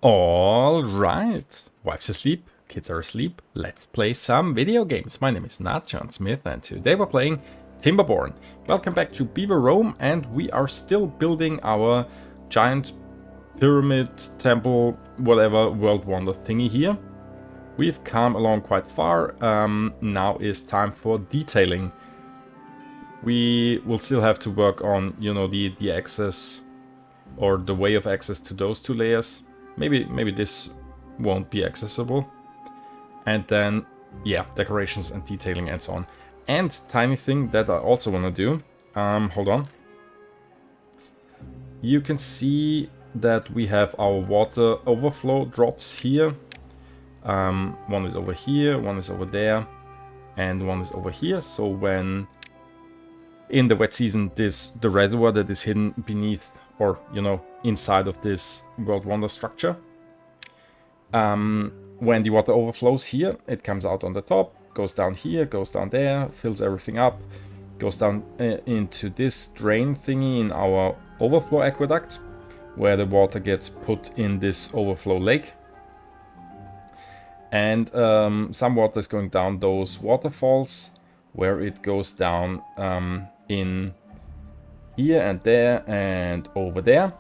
All right, wife's asleep, kids are asleep, let's play some video games. My name is Nat John Smith and today we're playing Timberborn. Welcome back to Beaverome, and we are still building our giant pyramid, temple, whatever, world wonder thingy here. We've come along quite far. Now is time for detailing. We will still have to work on, you know, the access or the way of access to those two layers. Maybe this won't be accessible. And then, yeah, decorations and detailing and so on. And tiny thing that I also want to do. Hold on. You can see that we have our water overflow drops here. One is over here, one is over there, and one is over here. So when in the wet season, the reservoir that is hidden beneath, or, you know, inside of this World Wonder structure. When the water overflows here, it comes out on the top, goes down here, goes down there, fills everything up, goes down into this drain thingy in our overflow aqueduct, where the water gets put in this overflow lake. And some water is going down those waterfalls, where it goes down in here and there and over there.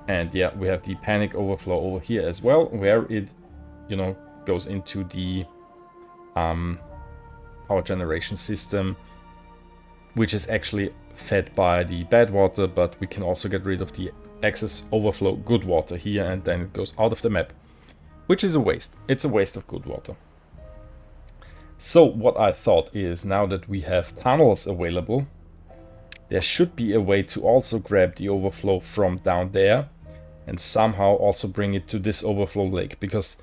And yeah, we have the panic overflow over here as well, where it, you know, goes into the our generation system, which is actually fed by the bad water, but we can also get rid of the excess overflow good water here, and then it goes out of the map, which is a waste. It's a waste of good water. So what I thought is, now that we have tunnels available, there should be a way to also grab the overflow from down there and somehow also bring it to this overflow lake, because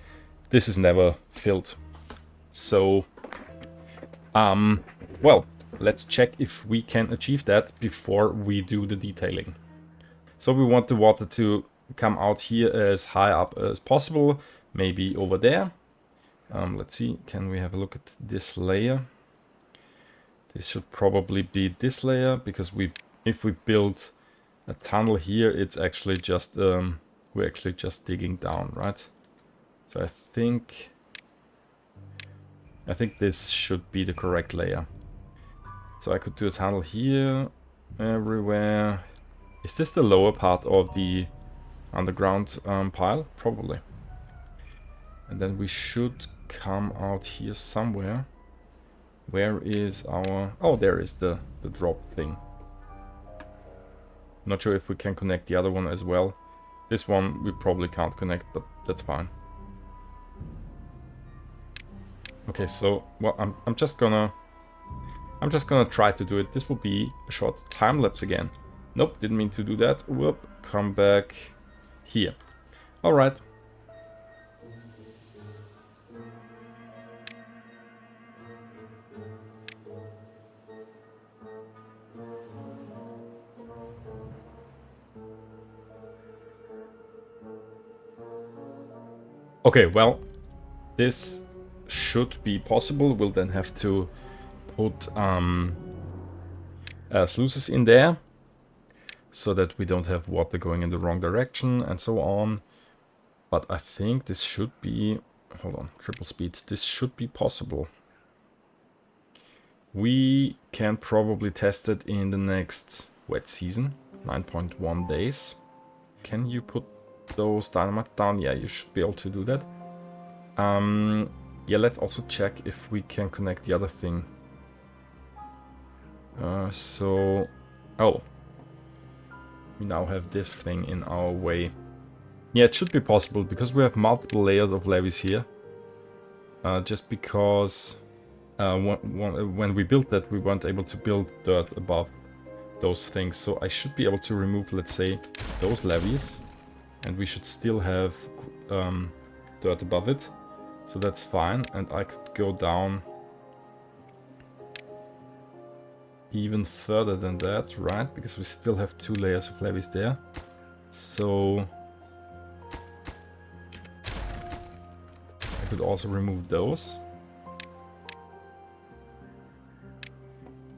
this is never filled. So, well, let's check if we can achieve that before we do the detailing. So we want the water to come out here as high up as possible, maybe over there. Let's see, can we have a look at this layer? This should probably be this layer, because if we build a tunnel here, it's actually just we're actually just digging down, right? So I think this should be the correct layer. So I could do a tunnel here, everywhere. Is this the lower part of the underground pile? Probably. And then we should come out here somewhere. Where is our... Oh, there is the drop thing. Not sure if we can connect the other one as well. This one we probably can't connect, but that's fine. Okay, so, well, I'm just gonna try to do it. This will be a short time lapse again. Nope, didn't mean to do that. Whoop, come back here. All right. Okay, well, this should be possible. We'll then have to put sluices in there, so that we don't have water going in the wrong direction and so on. But I think this should be... Hold on, triple speed. This should be possible. We can probably test it in the next wet season, 9.1 days. Can you put those dynamite down? Yeah, you should be able to do that. Yeah, let's also check if we can connect the other thing. Oh, we now have this thing in our way. Yeah, it should be possible, because we have multiple layers of levees here. Just because when we built that, we weren't able to build dirt above those things. So I should be able to remove, let's say, those levees, and we should still have dirt above it. So that's fine, and I could go down even further than that, right? Because we still have 2 layers of levees there. So I could also remove those.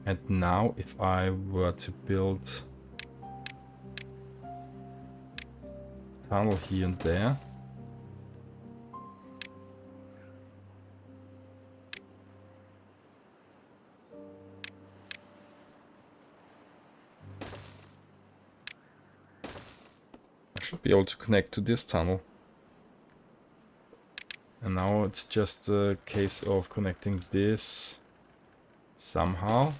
And now if I were to build tunnel here and there. I should be able to connect to this tunnel. And now it's just a case of connecting this somehow.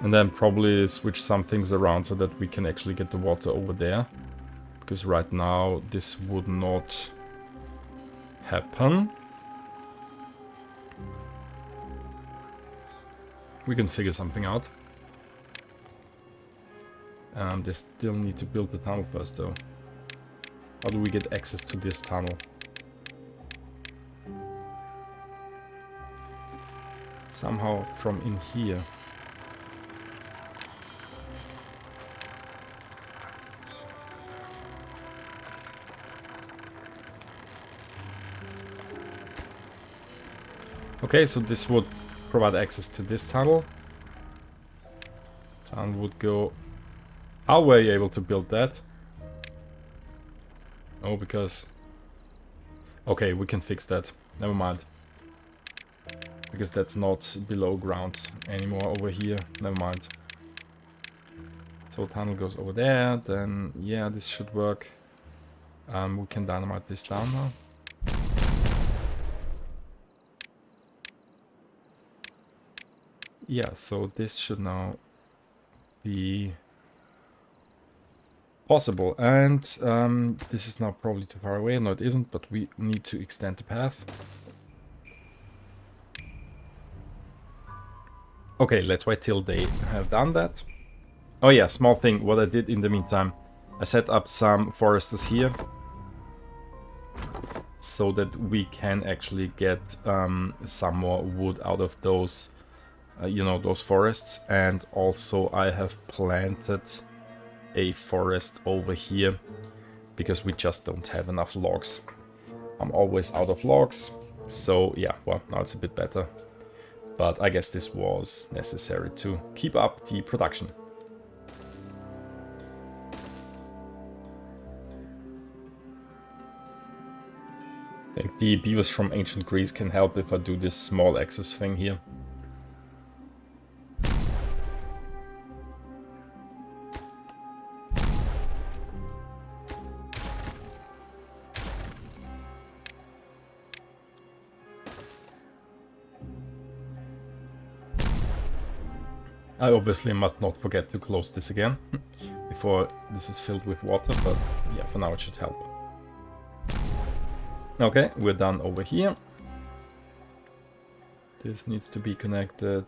And then probably switch some things around so that we can actually get the water over there. Because right now this would not happen. We can figure something out. They still need to build the tunnel first though. How do we get access to this tunnel? Somehow from in here. Okay, so this would provide access to this tunnel. Tunnel would go... How were you able to build that? Oh, because... Okay, we can fix that. Never mind. Because that's not below ground anymore over here. Never mind. So tunnel goes over there, then yeah, this should work. We can dynamite this down now. Yeah, so this should now be possible. And this is now probably too far away. No, it isn't, but we need to extend the path. Okay, let's wait till they have done that. Oh yeah, small thing, what I did in the meantime. I set up some foresters here. So that we can actually get some more wood out of those, you know, those forests. And also I have planted a forest over here. Because we just don't have enough logs. I'm always out of logs. So yeah, well, now it's a bit better. But I guess this was necessary to keep up the production. I think the beavers from ancient Greece can help if I do this small access thing here. I obviously must not forget to close this again before this is filled with water, but yeah, for now it should help. Okay, we're done over here. This needs to be connected.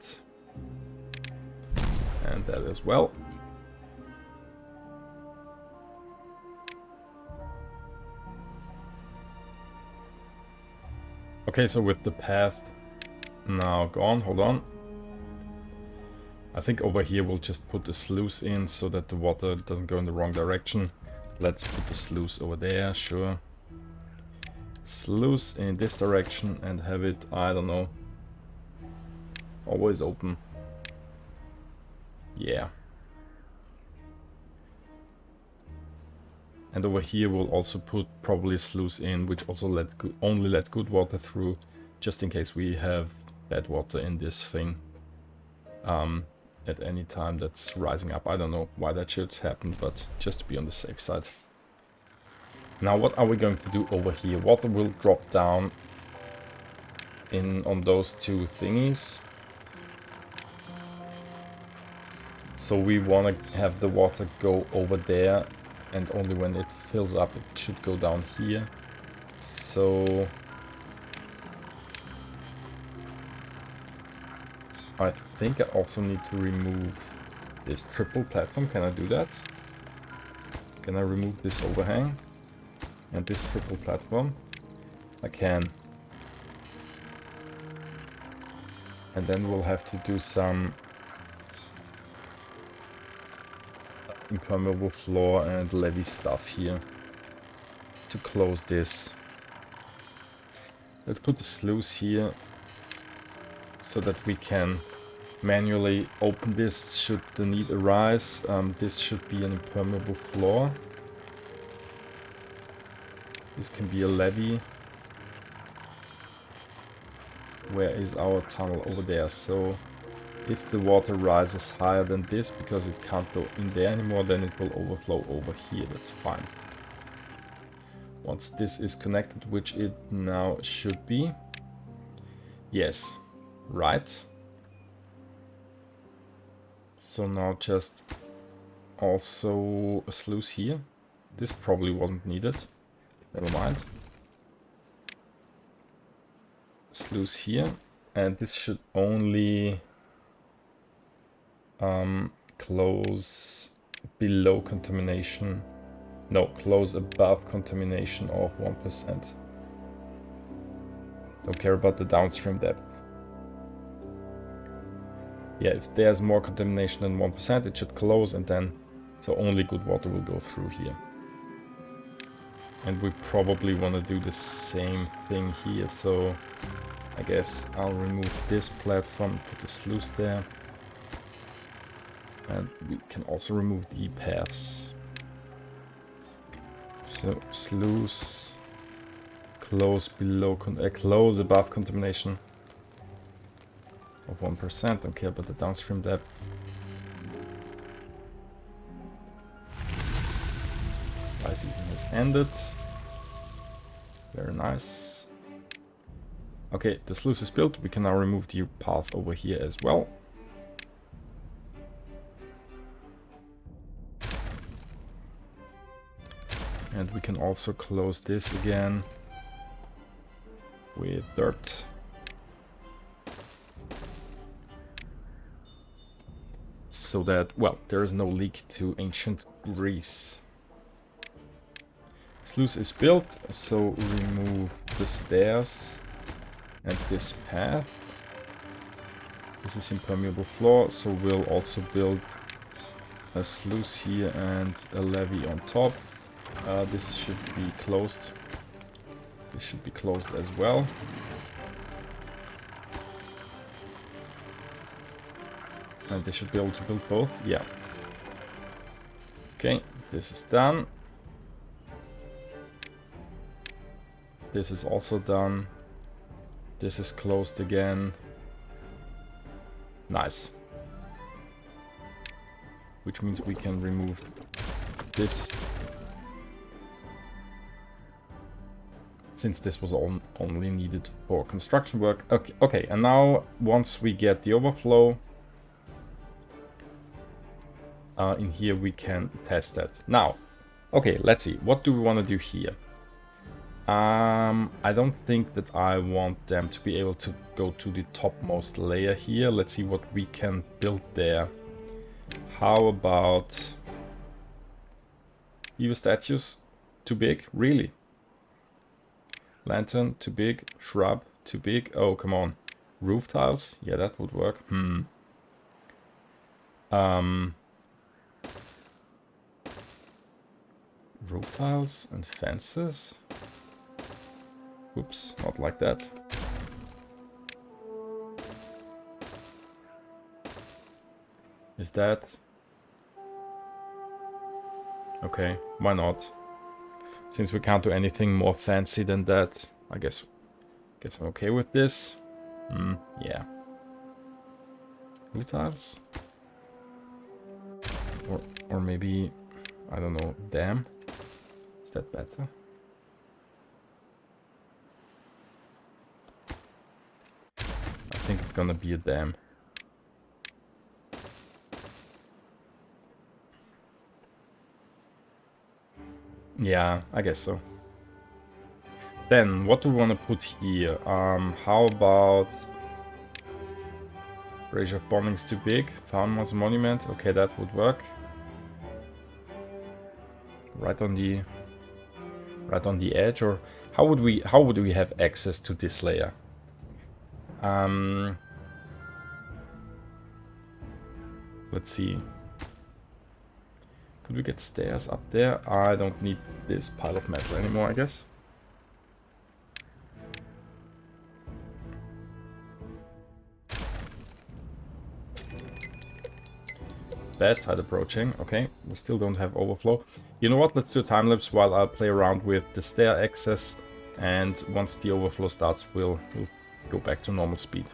And that as well. Okay, so with the path now gone, hold on. I think over here we'll just put the sluice in so that the water doesn't go in the wrong direction. Let's put the sluice over there, sure. Sluice in this direction and have it, I don't know, always open. Yeah. And over here we'll also put probably sluice in, which also only lets good water through, just in case we have bad water in this thing. At any time that's rising up. I don't know why that should happen, but just to be on the safe side. Now what are we going to do over here? Water will drop down on those two thingies. So we want to have the water go over there, and only when it fills up it should go down here. So I think I also need to remove this triple platform. Can I do that? Can I remove this overhang and this triple platform? I can. And then we'll have to do some impermeable floor and levee stuff here to close this. Let's put the sluice here so that we can manually open this should the need arise. This should be an impermeable floor. This can be a levee. Where is our tunnel? Over there. So if the water rises higher than this, because it can't go in there anymore, then it will overflow over here. That's fine. Once this is connected, which it now should be. Yes, right. So now just also a sluice here. This probably wasn't needed. Never mind. Sluice here. And this should only close below contamination. No, close above contamination of 1%. Don't care about the downstream depth. Yeah, if there's more contamination than 1%, it should close, and then so only good water will go through here. And we probably want to do the same thing here, so I guess I'll remove this platform, put the sluice there. And we can also remove the paths. So sluice, close below, close above contamination of 1%. Don't care about the downstream depth. Dry season has ended. Very nice. Okay, the sluice is built. We can now remove the path over here as well. And we can also close this again with dirt. So that, well, there is no leak to ancient Greece. Sluice is built, so remove the stairs and this path. This is impermeable floor, so we'll also build a sluice here and a levee on top. This should be closed. This should be closed as well. And they should be able to build both. Yeah. Okay, this is done. This is also done. This is closed again. Nice. Which means we can remove this. Since this was only needed for construction work. Okay, and now once we get the overflow in here, we can test that. Now, okay, let's see. What do we want to do here? I don't think that I want them to be able to go to the topmost layer here. Let's see what we can build there. How about Beaver statues? Too big? Really? Lantern, too big. Shrub, too big. Oh, come on. Roof tiles? Yeah, that would work. Roof tiles and fences? Oops, not like that. Is that... Okay, why not? Since we can't do anything more fancy than that, I guess I'm okay with this. Yeah. Roof tiles? Or maybe, I don't know, dam? Is that better? I think it's gonna be a dam. Yeah, I guess so. Then, what do we want to put here? How about... Range of bombing's too big. Farmers Monument. Okay, that would work. Right on the edge, or how would we have access to this layer? Let's see. Could we get stairs up there? I don't need this pile of metal anymore, I guess. bad tide approaching. Okay, we still don't have overflow. You know what? Let's do a time lapse while I play around with the stair access. And once the overflow starts, we'll go back to normal speed.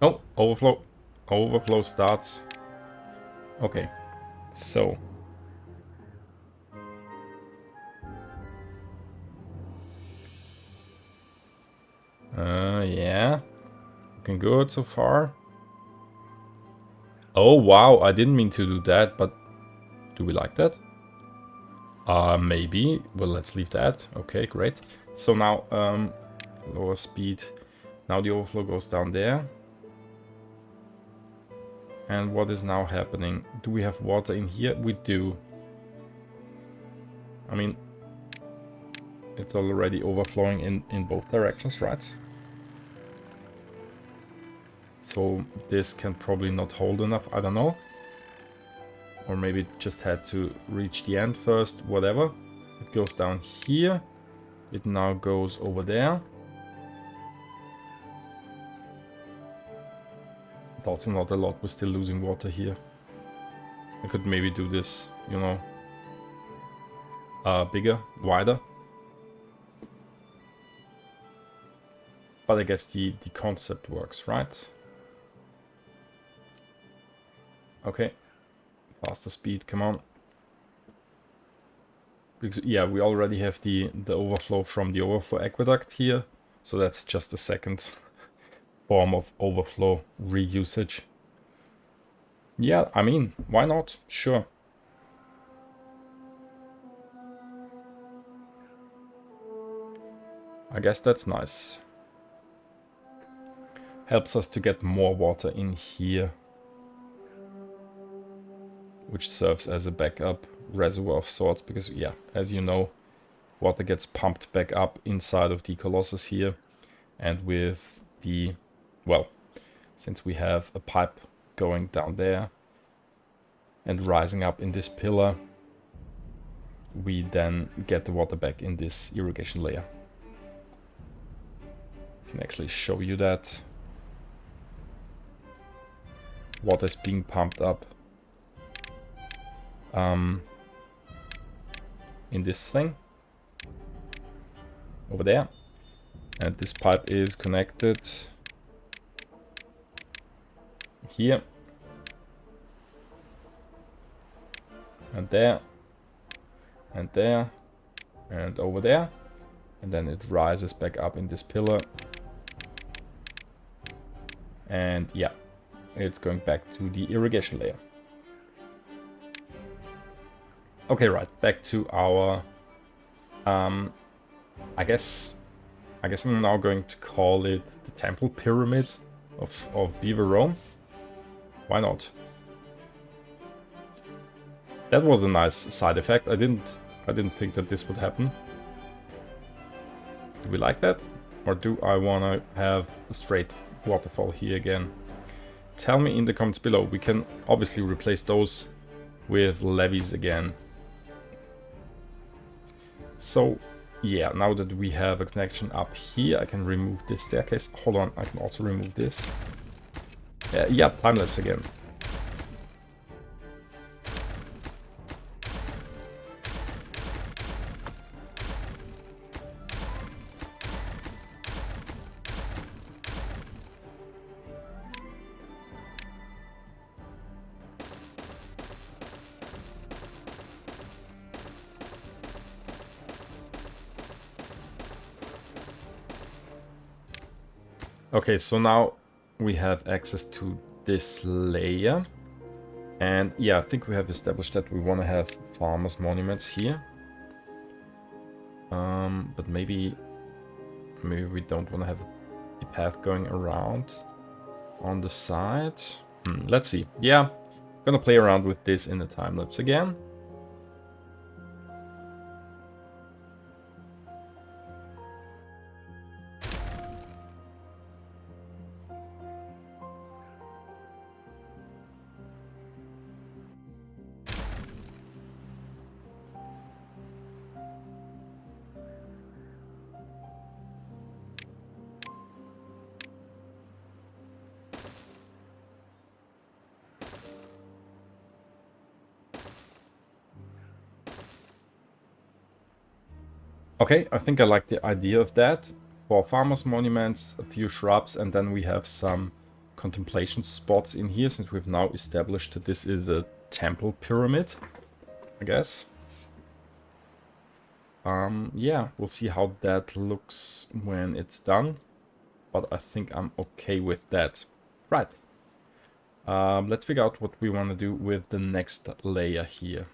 Oh, overflow. Overflow starts. Okay, so. Yeah. Looking good so far. Oh, wow, I didn't mean to do that, but do we like that? Maybe. Well, let's leave that. Okay, great. So now, lower speed. Now the overflow goes down there. And what is now happening? Do we have water in here? We do. I mean, it's already overflowing in both directions, right? So this can probably not hold enough, I don't know. Or maybe it just had to reach the end first, whatever. It goes down here. It now goes over there. It's also not a lot, we're still losing water here. I could maybe do this, you know, bigger, wider. But I guess the concept works, right? Okay. Faster speed, come on. Because, yeah, we already have the overflow from the overflow aqueduct here. So that's just a second form of overflow reusage. Yeah, I mean, why not? Sure. I guess that's nice. Helps us to get more water in here. Which serves as a backup reservoir of sorts, because, yeah, as you know, water gets pumped back up inside of the Colossus here. And with the, well, since we have a pipe going down there and rising up in this pillar, we then get the water back in this irrigation layer. I can actually show you that. Water is being pumped up in this thing over there, and this pipe is connected here and there and there and over there, and then it rises back up in this pillar, and yeah, it's going back to the irrigation layer. Okay, right, back to our, I guess I'm now going to call it the Temple-Pyramid of Beaverome. Why not? That was a nice side effect. I didn't think that this would happen. Do we like that? Or do I want to have a straight waterfall here again? Tell me in the comments below. We can obviously replace those with levees again. So, yeah, now that we have a connection up here, I can remove this staircase. Hold on, I can also remove this. Yeah, time-lapse again. Okay, so now we have access to this layer. And yeah, I think we have established that we want to have farmers' monuments here. But maybe we don't want to have a path going around on the side. Let's see. Yeah, Gonna play around with this in the time lapse again. Okay, I think I like the idea of that. For farmers' monuments, a few shrubs, and then we have some contemplation spots in here, since we've now established that this is a temple pyramid, I guess. Yeah, we'll see how that looks when it's done, but I think I'm okay with that. Right. Let's figure out what we want to do with the next layer here.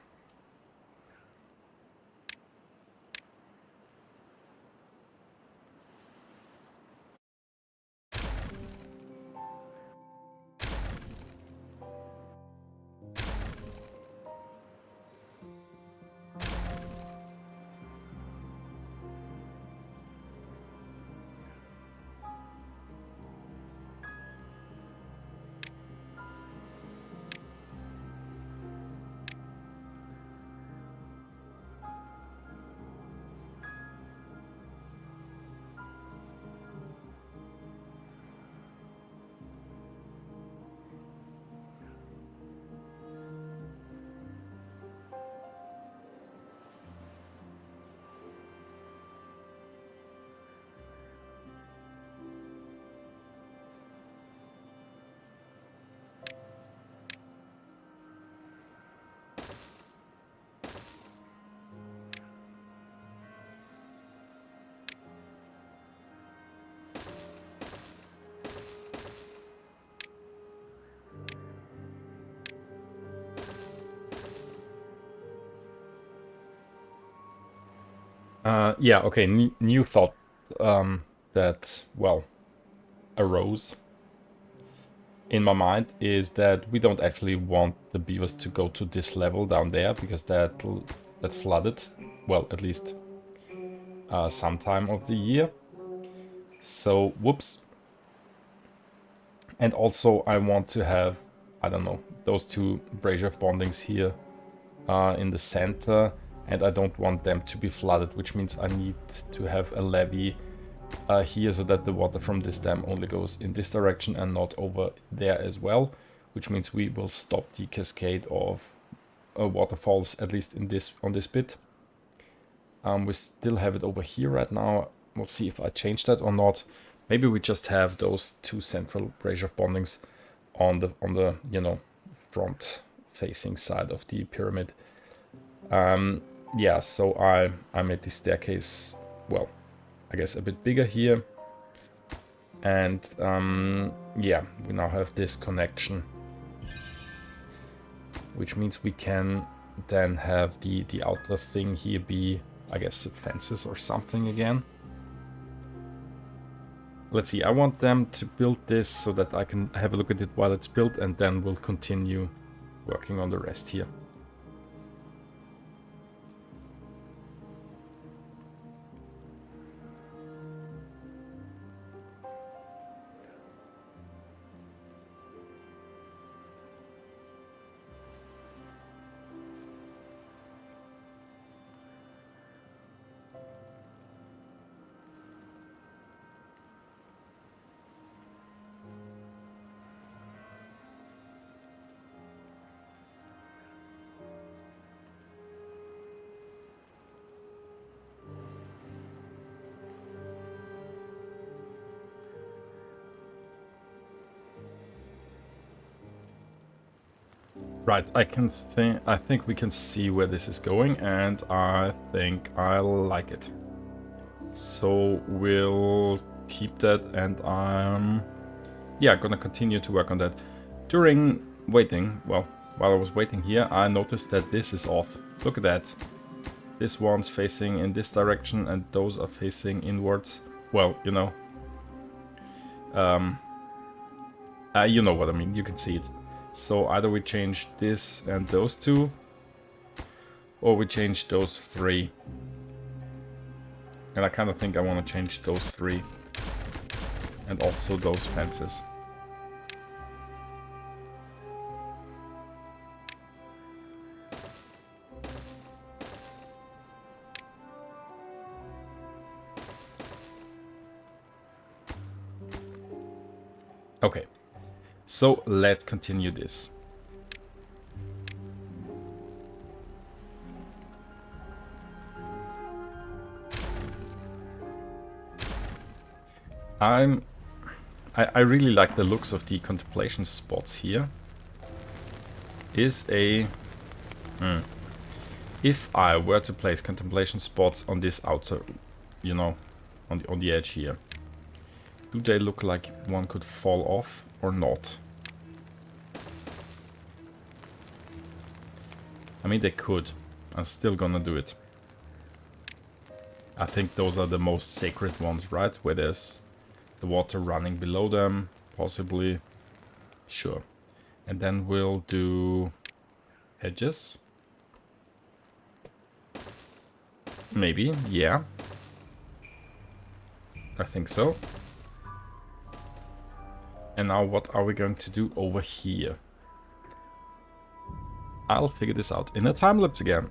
Yeah, okay, new thought that, well, arose in my mind is that we don't actually want the beavers to go to this level down there, because that flooded, well, at least some time of the year. So, whoops. And also I want to have, I don't know, those two brazier bondings here in the center, and I don't want them to be flooded, which means I need to have a levee here so that the water from this dam only goes in this direction and not over there as well, which means we will stop the cascade of waterfalls, at least in this on this bit. We still have it over here right now. We'll see if I change that or not. Maybe we just have those two central brazier bondings on the you know, front facing side of the pyramid. Yeah, so I made the staircase, well, I guess a bit bigger here. And yeah, we now have this connection, which means we can then have the outer thing here be, I guess, fences or something again. Let's see, I want them to build this so that I can have a look at it while it's built, and then we'll continue working on the rest here. Right, I think we can see where this is going, and I think I like it. So we'll keep that, and I'm gonna continue to work on that. During waiting, well, while I was waiting here, I noticed that this is off. Look at that. This one's facing in this direction, and those are facing inwards. Well, you know. You know what I mean, you can see it. So either we change this and those two, or we change those three. And I kind of think I want to change those three. And also those fences. Okay, so let's continue this. I really like the looks of the contemplation spots here. If I were to place contemplation spots on this outer, you know, on the edge here, do they look like one could fall off or not? I mean, they could. I'm still gonna do it. I think those are the most sacred ones, right? Where there's the water running below them, possibly. Sure. And then we'll do hedges. Maybe, yeah. I think so. And now what are we going to do over here? I'll figure this out in a time lapse again.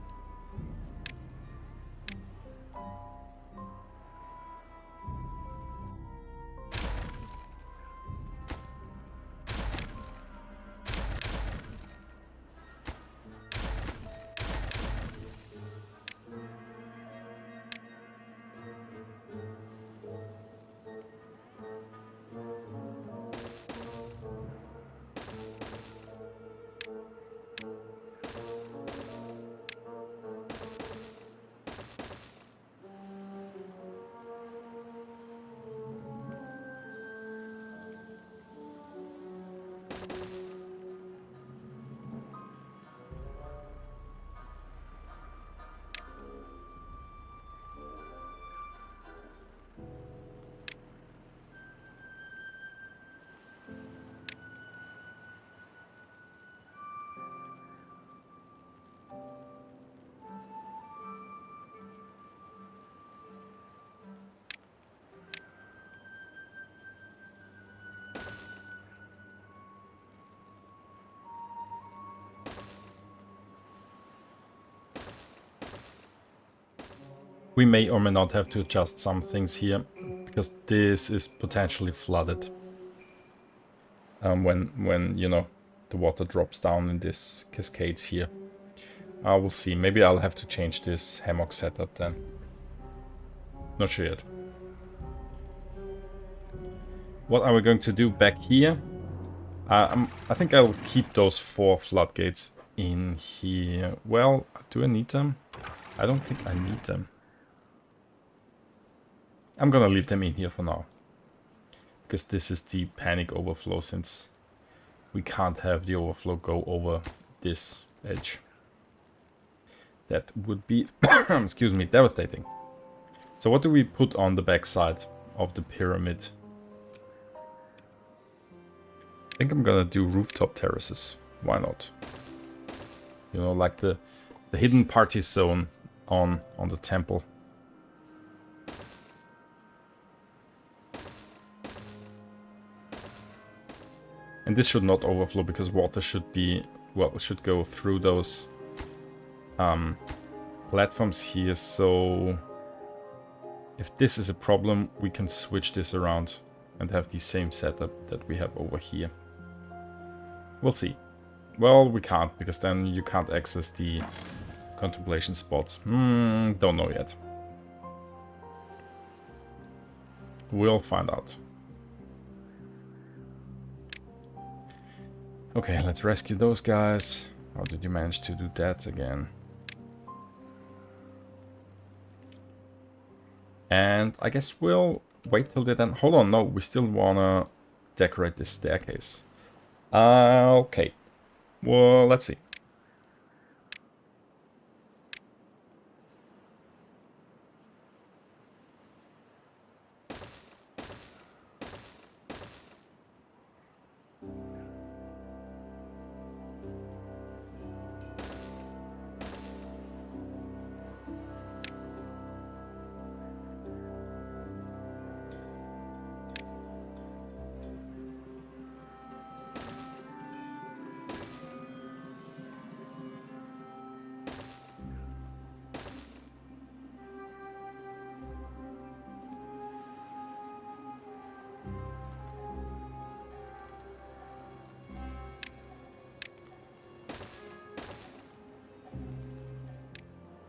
We may or may not have to adjust some things here, because this is potentially flooded. When you know, the water drops down in this cascades here. I will see. Maybe I'll have to change this hammock setup then. Not sure yet. What are we going to do back here? I think I'll keep those 4 floodgates in here. Well, do I need them? I don't think I need them. I'm gonna leave them in here for now. Because this is the panic overflow, since we can't have the overflow go over this edge. That would be, excuse me, devastating. So what do we put on the backside of the pyramid? I think I'm gonna do rooftop terraces. Why not? You know, like the hidden party zone on the temple. And this should not overflow because water should be, well, it should go through those platforms here. So if this is a problem, we can switch this around and have the same setup that we have over here. We'll see. Well, we can't, because then you can't access the contemplation spots. Don't know yet. We'll find out. Okay, let's rescue those guys. How did you manage to do that again? And I guess we'll wait till then. Hold on, no, we still wanna decorate this staircase. Okay. Well, let's see.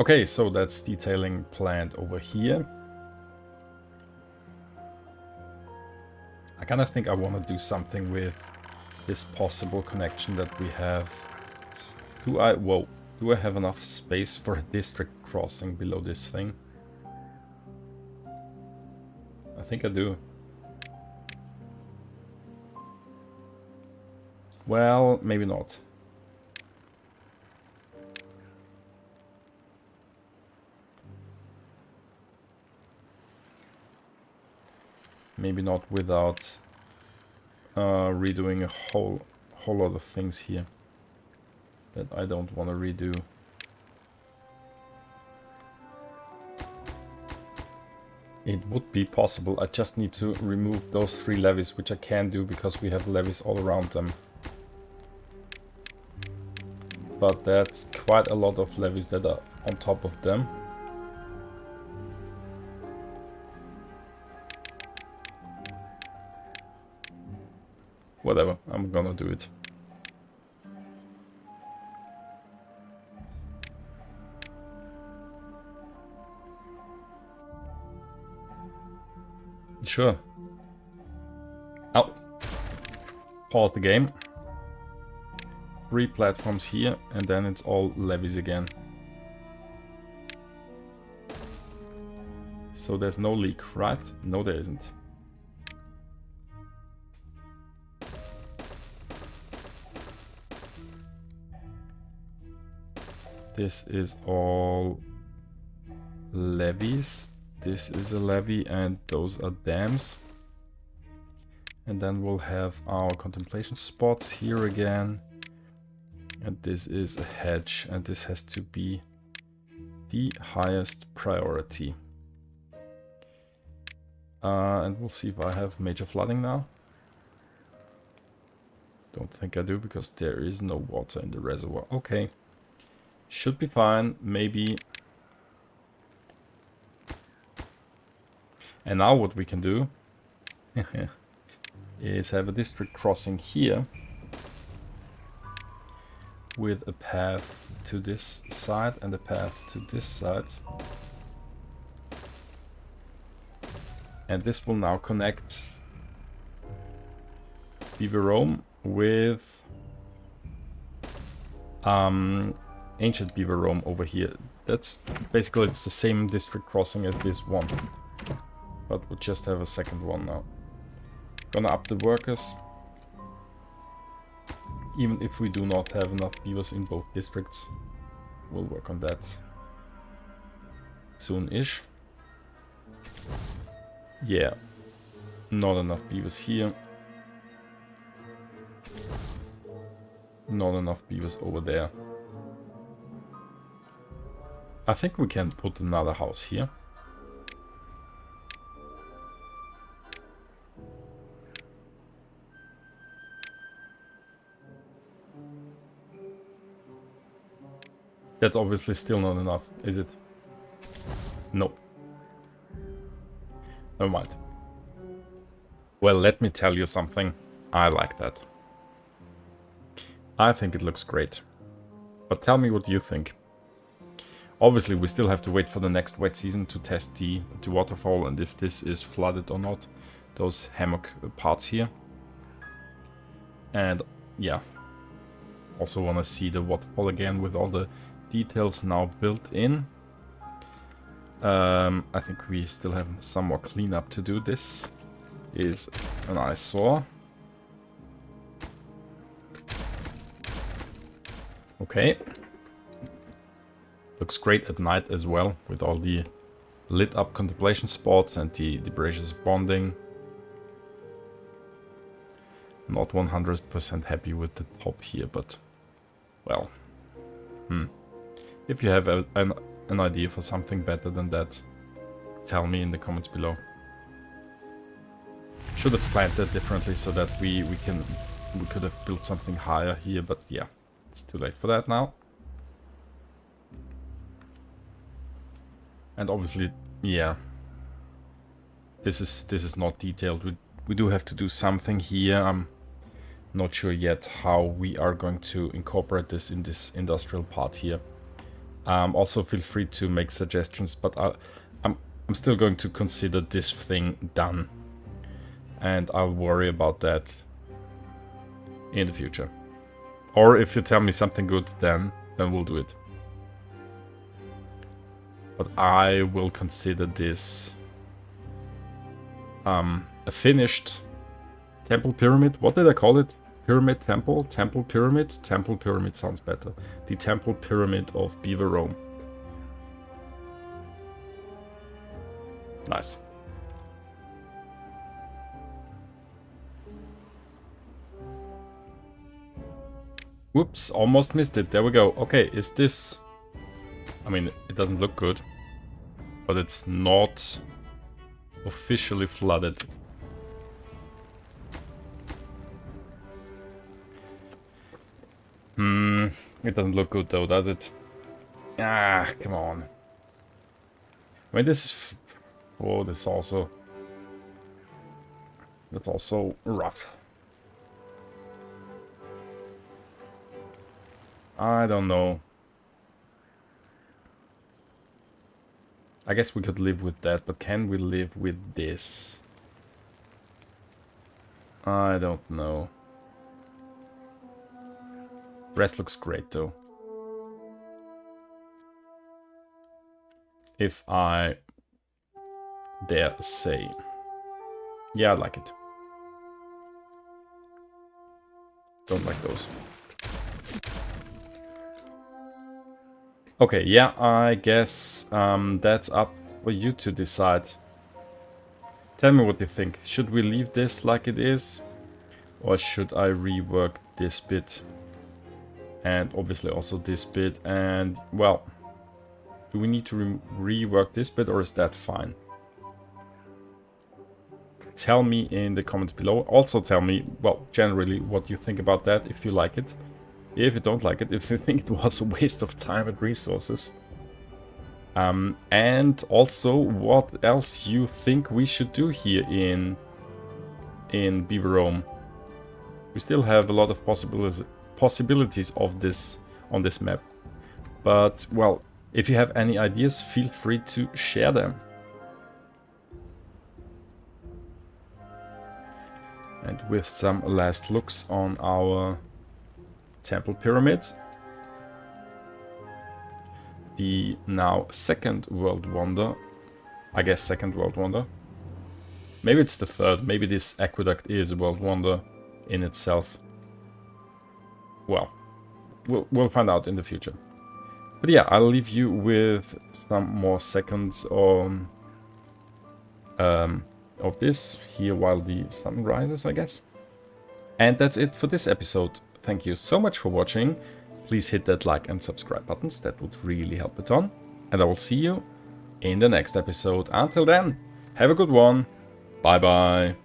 Okay, so that's detailing planned over here. I kind of think I want to do something with this possible connection that we have. Do I have enough space for a district crossing below this thing? I think I do. Well, maybe not. Maybe not without redoing a whole lot of things here that I don't want to redo. It would be possible. I just need to remove those 3 levees, which I can do because we have levees all around them. But that's quite a lot of levees that are on top of them. Whatever, I'm gonna do it. Sure. Oh. Pause the game. 3 platforms here, and then it's all levees again. So there's no leak, right? No, there isn't. This is all levees. This is a levee, and those are dams. And then we'll have our contemplation spots here again. And this is a hedge, and this has to be the highest priority. And we'll see if I have major flooding now. Don't think I do, because there is no water in the reservoir. Okay. Should be fine, maybe. And now what we can do is have a district crossing here with a path to this side and a path to this side. And this will now connect Beaverome with ancient Beaverome over here. That's basically, it's the same district crossing as this one, but we'll just have a second one now. Gonna up the workers, even if we do not have enough beavers in both districts. We'll work on that soon-ish. Yeah, not enough beavers here. Not enough beavers over there. I think we can put another house here. That's obviously still not enough, is it? No. Never mind. Well, let me tell you something. I like that. I think it looks great. But tell me what you think. Obviously, we still have to wait for the next wet season to test the waterfall and if this is flooded or not. Those hammock parts here. And yeah. Also want to see the waterfall again with all the details now built in. I think we still have some more cleanup to do. This is an eyesore. Okay. Looks great at night as well, with all the lit up contemplation spots and the braziers of bonding. Not 100% happy with the top here, but well. If you have an idea for something better than that, tell me in the comments below. Should have planned that differently so that we could have built something higher here, but yeah, it's too late for that now. And obviously, yeah, this is not detailed. We do have to do something here. I'm not sure yet how we are going to incorporate this in this industrial part here. Also feel free to make suggestions, but I'm still going to consider this thing done. And I'll worry about that in the future. Or if you tell me something good, then we'll do it. But I will consider this a finished temple pyramid. What did I call it? Pyramid temple? Temple pyramid? Temple pyramid sounds better. The Temple-Pyramid of Beaverome. Nice. Whoops, almost missed it. There we go. Okay, is this... I mean, it doesn't look good, but it's not officially flooded. It doesn't look good though, does it? Ah, come on. I mean, this is... Oh, this also... That's also rough. I don't know. I guess we could live with that, but can we live with this? I don't know. Rest looks great though. If I dare say. Yeah, I like it. Don't like those. Okay, yeah, I guess that's up for you to decide. Tell me what you think. Should we leave this like it is? Or should I rework this bit? And obviously also this bit. And, well, do we need to rework this bit or is that fine? Tell me in the comments below. Also tell me, well, generally what you think about that, if you like it. If you don't like it, if you think it was a waste of time and resources. And also what else you think we should do here in Beaverome. We still have a lot of possibilities of this on this map. But, well, if you have any ideas, feel free to share them. And with some last looks on our temple pyramids, the now second world wonder, I guess second world wonder. Maybe it's the third, maybe this aqueduct is a world wonder in itself. Well, we'll find out in the future. But yeah, I'll leave you with some more seconds on of this here while the sun rises, I guess. And that's it for this episode. Thank you so much for watching. Please hit that like and subscribe buttons, that would really help a ton. And I will see you in the next episode. Until then, have a good one. Bye bye.